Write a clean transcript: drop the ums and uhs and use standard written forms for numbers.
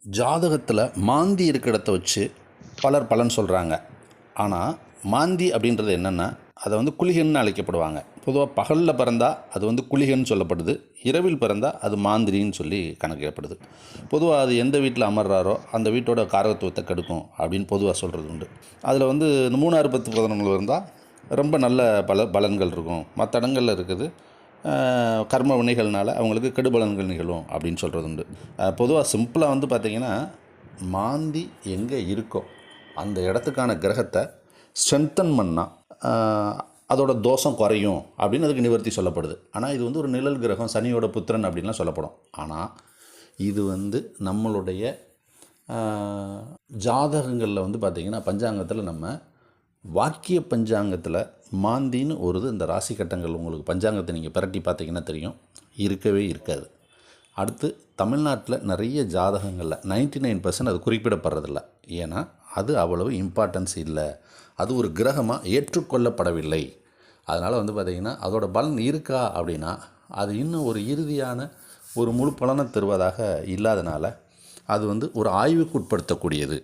ஜாதகத்தில் மாந்தி இருக்கிற இடத்த வச்சு பலர் பலன் சொல்கிறாங்க. ஆனால் மாந்தி அப்படின்றது என்னென்னா, அதை வந்து குளிகன்னு அழைக்கப்படுவாங்க. பொதுவாக பகலில் பிறந்தால் அது வந்து குளிகன்னு சொல்லப்படுது, இரவில் பிறந்தால் அது மாந்திரின்னு சொல்லி கணக்கிடப்படுது. பொதுவாக அது எந்த வீட்டில் அமர்றாரோ அந்த வீட்டோட காரகத்துவத்தை கெடுக்கும் அப்படின்னு பொதுவாக சொல்கிறது உண்டு. அதில் வந்து இந்த 3, 6, 10 11 இருந்தால் ரொம்ப நல்ல பலன்கள் இருக்கும். மற்ற இடங்களில் இருக்குது கர்ம வினைகள்னால அவங்களுக்கு கெடுபலன்கள் நிகழும் அப்படின்னு சொல்கிறது உண்டு. பொதுவாக சிம்பிளாக வந்து பார்த்திங்கன்னா, மாந்தி எங்கே இருக்கோ அந்த இடத்துக்கான கிரகத்தை ஸ்ட்ரென்தன் பண்ணால் அதோட தோஷம் குறையும் அப்படின்னு அதுக்கு நிவர்த்தி சொல்லப்படுது. ஆனால் இது வந்து ஒரு நிழல் கிரகம், சனியோட புத்திரன் அப்படின்லாம் சொல்லப்படும். ஆனால் இது வந்து நம்மளுடைய ஜாதகங்களில் வந்து பார்த்திங்கன்னா, பஞ்சாங்கத்தில் நம்ம வாக்கிய பஞ்சாங்கத்தில் மாந்தின்னு ஒரு இந்த ராசி கட்டங்கள் உங்களுக்கு பஞ்சாங்கத்தை நீங்கள் பிரட்டி பார்த்தீங்கன்னா தெரியும், இருக்கவே இருக்காது. அடுத்து தமிழ்நாட்டில் நிறைய ஜாதகங்களில் 99% அது குறிப்பிடப்படுறதில்ல. ஏன்னா அது அவ்வளவு இம்பார்ட்டன்ஸ் இல்லை, அது ஒரு கிரகமாக ஏற்றுக்கொள்ளப்படவில்லை. அதனால் வந்து பார்த்திங்கன்னா அதோட பலன் இருக்கா அப்படின்னா அது இன்னும் ஒரு இறுதியான ஒரு முழு பலனை தருவதாக இல்லாதனால அது வந்து ஒரு ஆய்வுக்கு உட்படுத்தக்கூடியது.